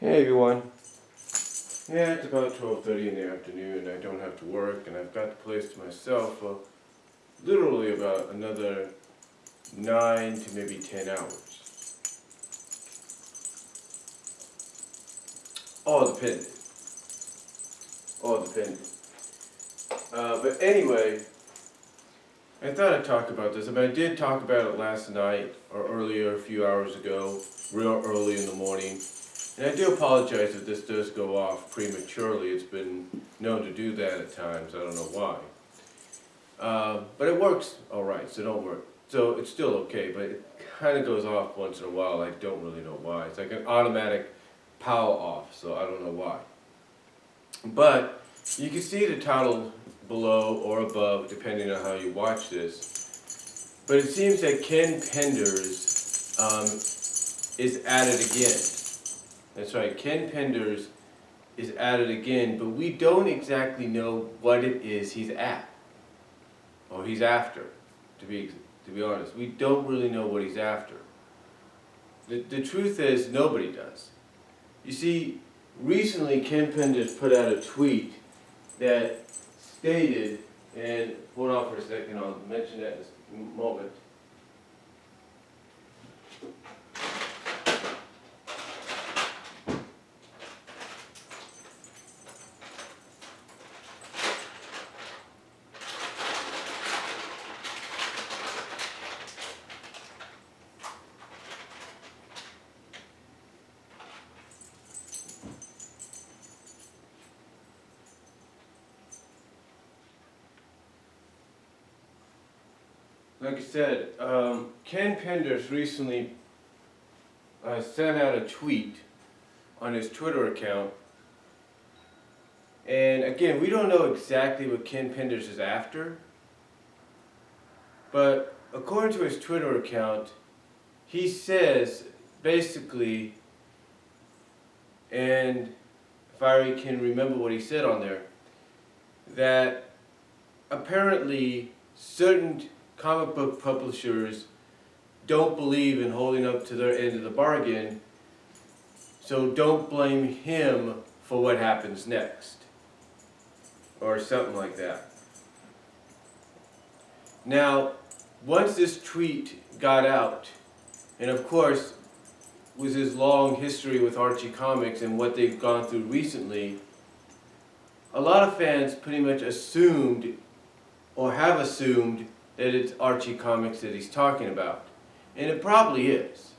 Hey everyone. Yeah, it's about 12:30 in the afternoon. I don't have to work and I've got the place to myself for literally about another 9 to maybe 10 hours. All depending. All depending. But anyway, I thought I'd talk about this. I mean, I did talk about it last night or earlier, a few hours ago, real early in the morning. And I do apologize if this does go off prematurely. It's been known to do that at times. I don't know why. But it works all right, so don't worry. So it's still okay, but it kind of goes off once in a while. I don't really know why. It's like an automatic power off, so I don't know why. But you can see the title below or above, depending on how you watch this. But it seems that Ken Penders is at it again. That's right, Ken Penders is at it again, but we don't exactly know what it is he's at, or he's after, to be honest. We don't really know what he's after. The truth is, nobody does. You see, recently Ken Penders put out a tweet that stated, and hold on for a second, I'll mention that in a moment. Like I said, Ken Penders recently sent out a tweet on his Twitter account. And again, we don't know exactly what Ken Penders is after. But according to his Twitter account, he says basically, and if I can remember what he said on there, that apparently certain comic book publishers don't believe in holding up to their end of the bargain, so don't blame him for what happens next, or something like that. Now, once this tweet got out, and of course with his long history with Archie Comics and what they've gone through recently, a lot of fans pretty much assumed, or have assumed, that it's Archie Comics that he's talking about. And it probably is.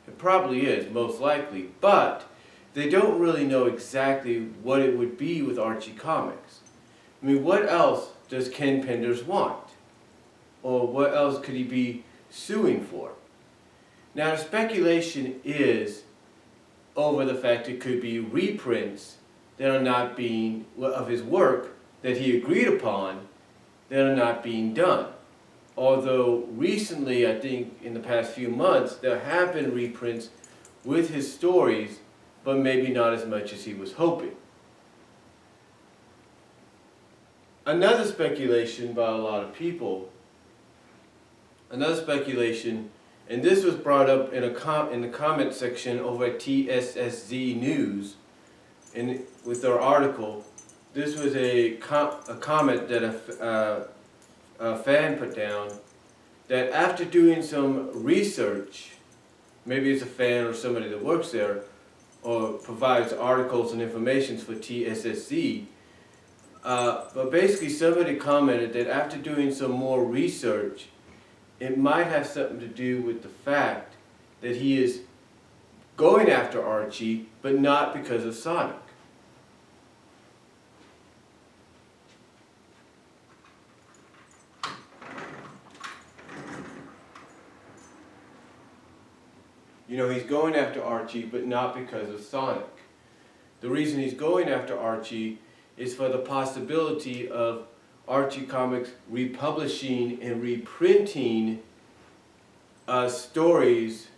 It probably is, most likely. But they don't really know exactly what it would be with Archie Comics. I mean, what else does Ken Penders want? Or what else could he be suing for? Now, the speculation is over the fact it could be reprints that are not being, of his work that he agreed upon, that are not being done. Although recently, I think in the past few months, there have been reprints with his stories, but maybe not as much as he was hoping. Another speculation by a lot of people, and this was brought up in the comment section over at TSSZ News, with their article. This was a comment that a fan put down, that after doing some research, maybe it's a fan or somebody that works there or provides articles and information for TSSZ, but basically somebody commented that after doing some more research, it might have something to do with the fact that he is going after Archie, but not because of Sonic. You know, he's going after Archie, but not because of Sonic. The reason he's going after Archie is for the possibility of Archie Comics republishing and reprinting stories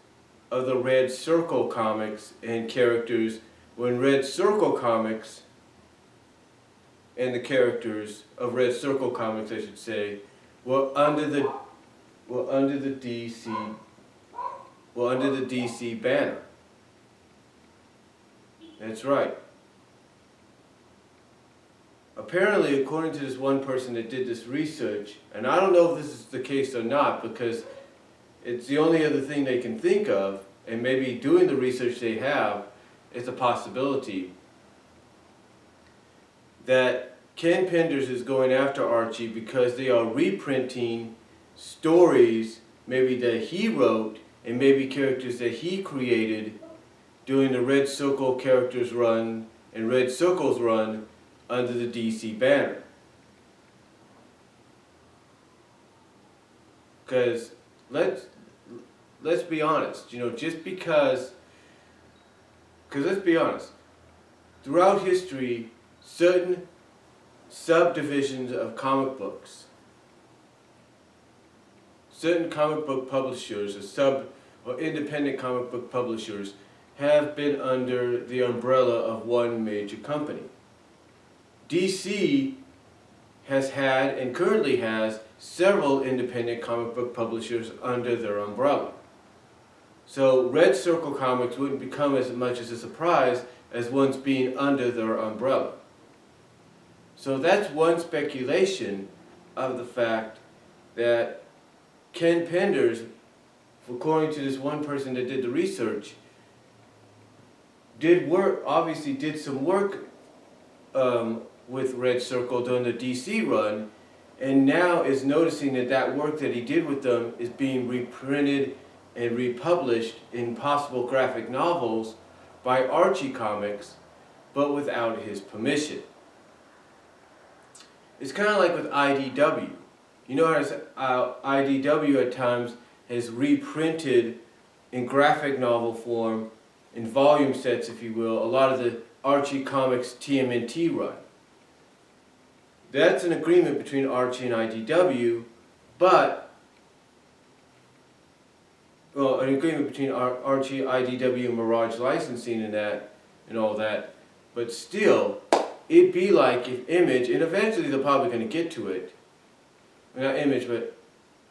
of the Red Circle comics and characters, when Red Circle comics and the characters of Red Circle comics, I should say, were under the DC banner. That's right. Apparently, according to this one person that did this research, and I don't know if this is the case or not, because it's the only other thing they can think of, and maybe doing the research they have, it's a possibility that Ken Penders is going after Archie because they are reprinting stories maybe that he wrote and maybe characters that he created during the Red Circle characters run and Red Circle's run under the DC banner. Because let's be honest, just because let's be honest, throughout history, certain subdivisions of comic books, certain comic book publishers or independent comic book publishers have been under the umbrella of one major company. DC has had and currently has several independent comic book publishers under their umbrella. So Red Circle Comics wouldn't become as much as a surprise as once being under their umbrella. So that's one speculation of the fact that Ken Penders, according to this one person that did the research, obviously did some work with Red Circle during the DC run, and now is noticing that work that he did with them is being reprinted and republished in possible graphic novels by Archie Comics, but without his permission. It's kind of like with IDW. You know how IDW at times has reprinted in graphic novel form, in volume sets if you will, a lot of the Archie Comics TMNT run. That's an agreement between Archie and IDW, an agreement between Archie, IDW, and Mirage Licensing and all that, but still, it'd be like if Image, and eventually they're probably going to get to it, not Image, but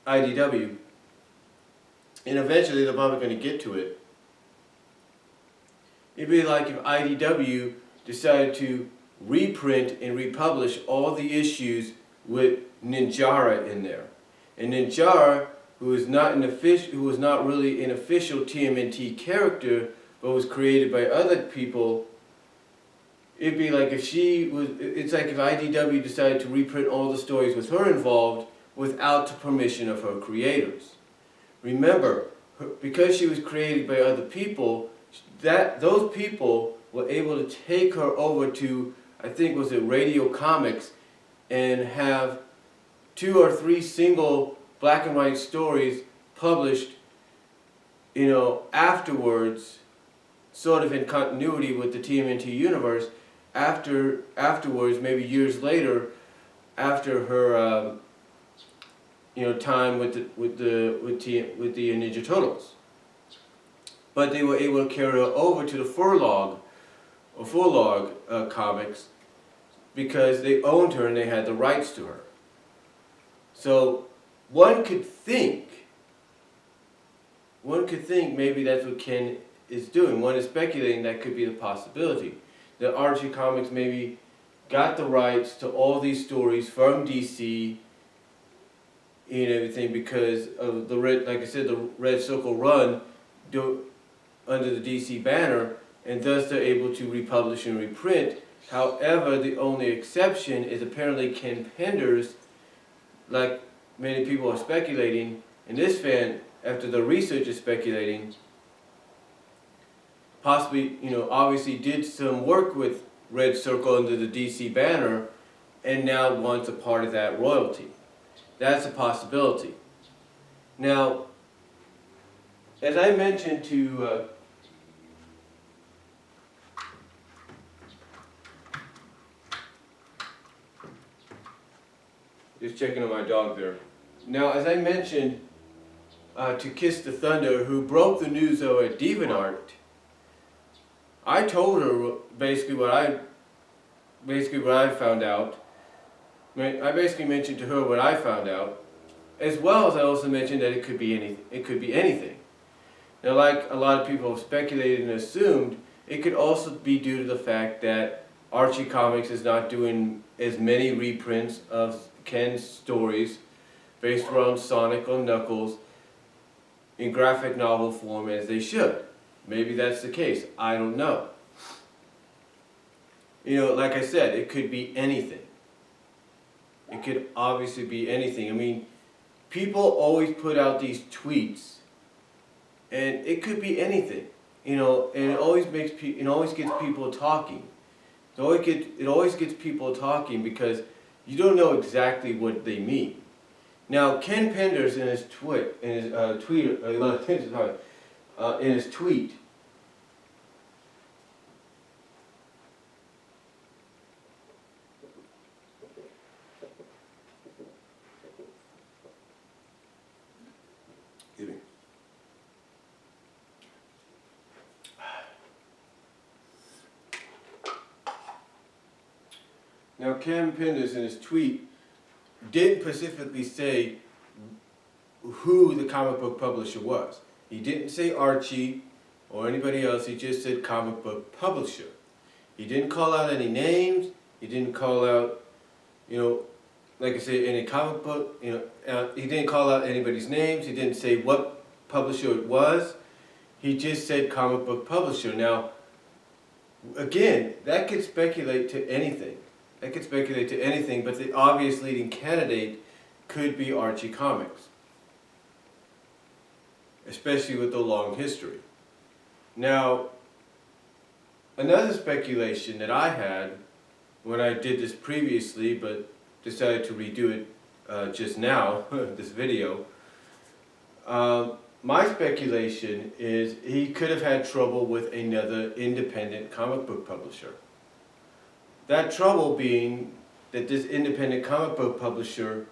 IDW, and eventually they're probably going to get to it. It'd be like if IDW decided to reprint and republish all the issues with Ninjara in there. And Ninjara, who was not really an official TMNT character, but was created by other people, it'd be like it's like if IDW decided to reprint all the stories with her involved without the permission of her creators. Remember, because she was created by other people, those people were able to take her over to, I think was it Radio Comics, and have 2 or 3 single black and white stories published, afterwards, sort of in continuity with the TMNT universe, afterwards, maybe years later, after her, time with the Ninja Turtles. But they were able to carry her over to the Furlog Comics because they owned her and they had the rights to her. So one could think maybe that's what Ken is doing. One is speculating that could be the possibility. That Archie Comics maybe got the rights to all these stories from DC and everything because of the Red Circle run under the DC banner, and thus they're able to republish and reprint. However, the only exception is apparently Ken Penders, like many people are speculating, and this fan, after the research is speculating, possibly, obviously did some work with Red Circle under the DC banner, and now wants a part of that royalty. That's a possibility. Now, as I mentioned to just checking on my dog there. Now, as I mentioned to Kiss the Thunder, who broke the news though at DeviantArt, I told her basically what I found out. I basically mentioned to her what I found out, as well as I also mentioned that it could be anything. Now, like a lot of people have speculated and assumed, It could also be due to the fact that Archie Comics is not doing as many reprints of Ken's stories based around Sonic or Knuckles in graphic novel form as they should. Maybe that's the case. I don't know. You know, like I said, it could be anything. It could obviously be anything. I mean, people always put out these tweets, and it could be anything. You know, and it always gets people talking. It always gets people talking because you don't know exactly what they mean. Now, Ken Penders in his tweet, excuse me. Now, Ken Penders in his tweet didn't specifically say who the comic book publisher was. He didn't say Archie or anybody else, he just said comic book publisher. He didn't call out any names, he didn't call out, you know, like I said, any comic book, he didn't call out anybody's names, he didn't say what publisher it was, he just said comic book publisher. Now, again, that could speculate to anything. That could speculate to anything, but the obvious leading candidate could be Archie Comics, especially with the long history. Now, another speculation that I had when I did this previously, but decided to redo it just now, this video, my speculation is he could have had trouble with another independent comic book publisher. That trouble being that this independent comic book publisher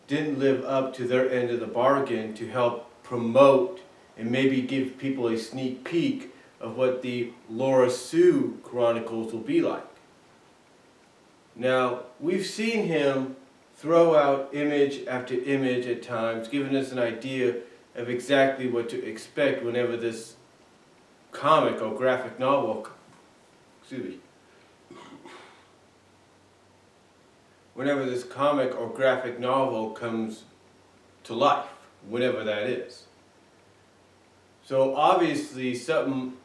didn't live up to their end of the bargain to help promote and maybe give people a sneak peek of what the Laura Sue Chronicles will be like. Now, we've seen him throw out image after image at times, giving us an idea of exactly what to expect whenever this comic or graphic novel, whenever this comic or graphic novel comes to life, whenever that is. So obviously something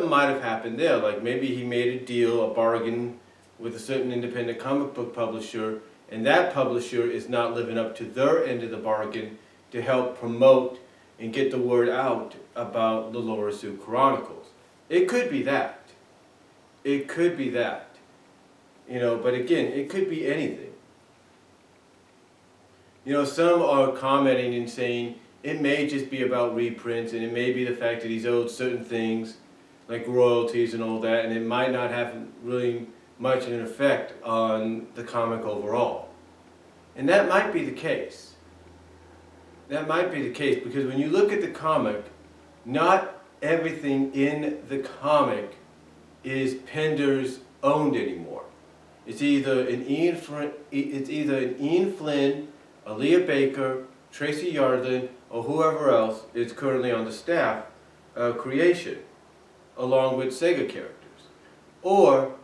might have happened there, like maybe he made a deal, a bargain with a certain independent comic book publisher, and that publisher is not living up to their end of the bargain to help promote and get the word out about the Laura Sue Chronicles. It could be that. It could be that. You know, but again, it could be anything. You know, some are commenting and saying it may just be about reprints, and it may be the fact that he's owed certain things like royalties and all that, and it might not have really much of an effect on the comic overall. And that might be the case. That might be the case, because when you look at the comic, not everything in the comic is Penders owned anymore. It's either an Ian Flynn, Aaliyah Baker, Tracy Yardlin, or whoever else is currently on the staff creation, along with Sega characters, or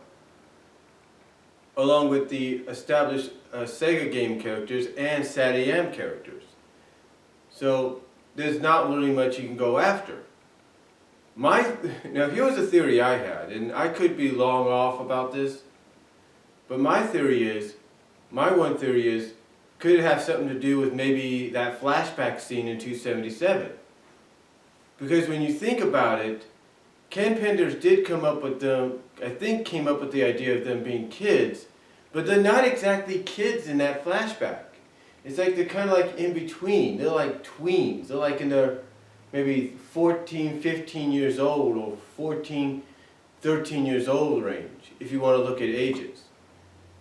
along with the established Sega game characters and SatAM characters. So there's not really much you can go after. Now here was a theory I had, and I could be long off about this, but my one theory is, could it have something to do with maybe that flashback scene in 277? Because when you think about it, Ken Penders did come up with came up with the idea of them being kids, but they're not exactly kids in that flashback. It's like they're kind of like in between. They're like tweens. They're like in their maybe 14, 15 years old, or 14, 13 years old range, if you want to look at ages.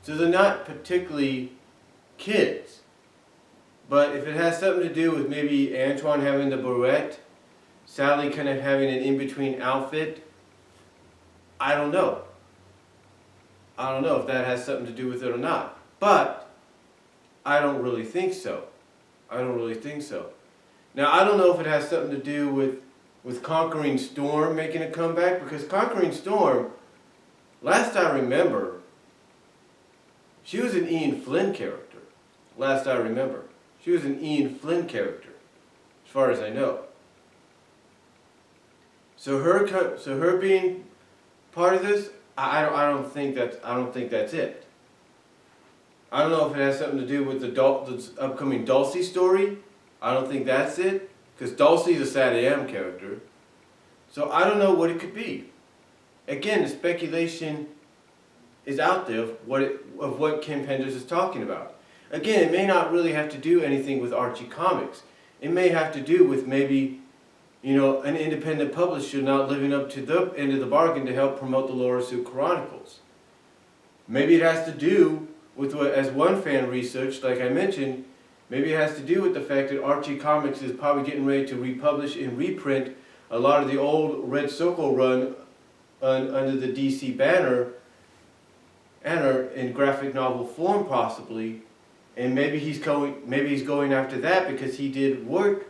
So they're not particularly kids. But if it has something to do with maybe Antoine having the barrette, Sally kind of having an in-between outfit, I don't know. I don't know if that has something to do with it or not. But I don't really think so. I don't really think so. Now, I don't know if it has something to do with with Conquering Storm making a comeback, because Conquering Storm, last I remember, she was an Ian Flynn character. Last I remember. She was an Ian Flynn character, as far as I know. So her being part of this, I don't think that's it. I don't know if it has something to do with the upcoming Dulcie story. I don't think that's it, because Dulcie's a Sad AM character. So I don't know what it could be. Again, the speculation is out there of what Ken Penders is talking about. Again, it may not really have to do anything with Archie Comics. It may have to do with maybe, an independent publisher not living up to the end of the bargain to help promote the Laura Sue Chronicles. Maybe it has to do with what, as one fan researched, like I mentioned, maybe it has to do with the fact that Archie Comics is probably getting ready to republish and reprint a lot of the old Red Circle run under the DC banner in graphic novel form possibly, and maybe he's going after that because he did work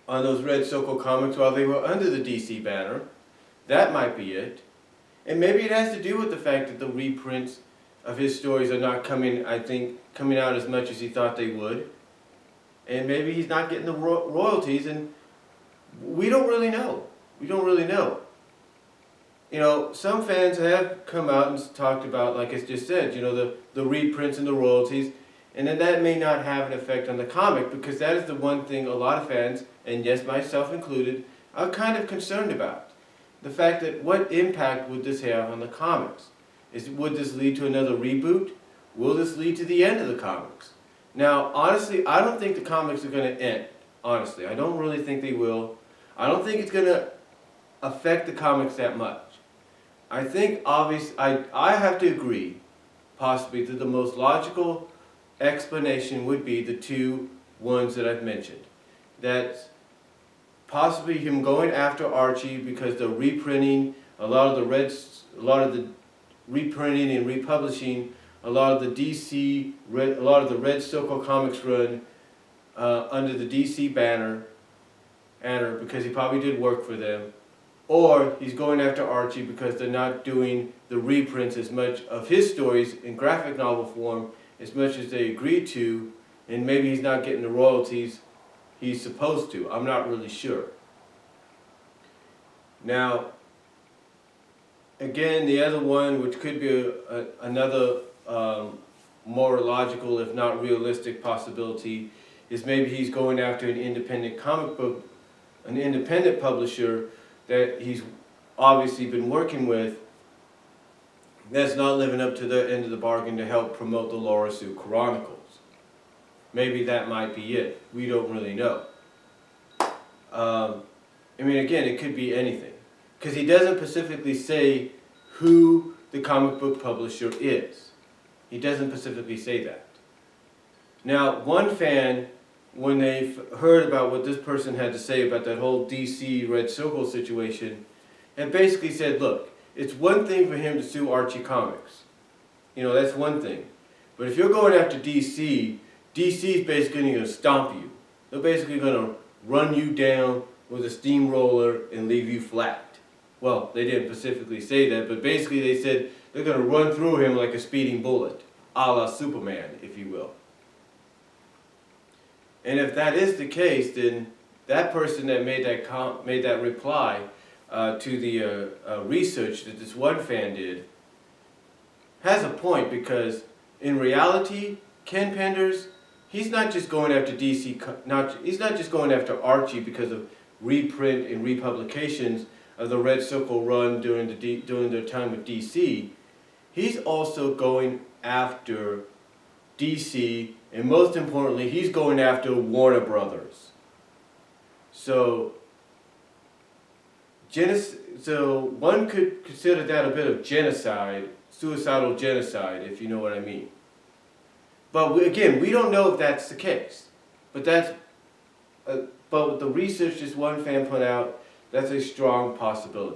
on those Red Circle comics while they were under the DC banner. That might be it. And maybe it has to do with the fact that the reprints of his stories are not coming out as much as he thought they would. And maybe he's not getting the royalties, and we don't really know. We don't really know. Some fans have come out and talked about, like I just said, the reprints and the royalties, and then that may not have an effect on the comic, because that is the one thing a lot of fans, and yes, myself included, are kind of concerned about. The fact that what impact would this have on the comics? Would this lead to another reboot? Will this lead to the end of the comics? Now, honestly, I don't think the comics are going to end. Honestly, I don't really think they will. I don't think it's going to affect the comics that much. I think, obviously, I have to agree, possibly, that the most logical explanation would be the two ones that I've mentioned. That's possibly him going after Archie because they're reprinting a lot of the reprinting and republishing a lot of the Red Circle comics run under the DC banner, because he probably did work for them. Or he's going after Archie because they're not doing the reprints as much of his stories in graphic novel form as much as they agreed to, and maybe he's not getting the royalties he's supposed to. I'm not really sure. Now, again, the other one, which could be another more logical, if not realistic possibility, is maybe he's going after an independent publisher that he's obviously been working with that's not living up to the end of the bargain to help promote the Laura Sue Chronicles. Maybe that might be it. We don't really know. Again, it could be anything. Because he doesn't specifically say who the comic book publisher is. He doesn't specifically say that. Now, one fan, when they heard about what this person had to say about that whole DC Red Circle situation, had basically said, look, it's one thing for him to sue Archie Comics. That's one thing. But if you're going after DC, DC's basically going to stomp you. They're basically going to run you down with a steamroller and leave you flat. Well, they didn't specifically say that, but basically they said they're going to run through him like a speeding bullet, a la Superman, if you will. And if that is the case, then that person that made that reply to the research that this one fan did has a point, because in reality, Ken Penders, he's not just going after DC. He's not just going after Archie because of reprint and republications of the Red Circle run during their time with DC. He's also going after DC, and most importantly, he's going after Warner Brothers. So one could consider that a bit of genocide, suicidal genocide, if you know what I mean. But again, we don't know if that's the case. But with the research this one fan put out, that's a strong possibility.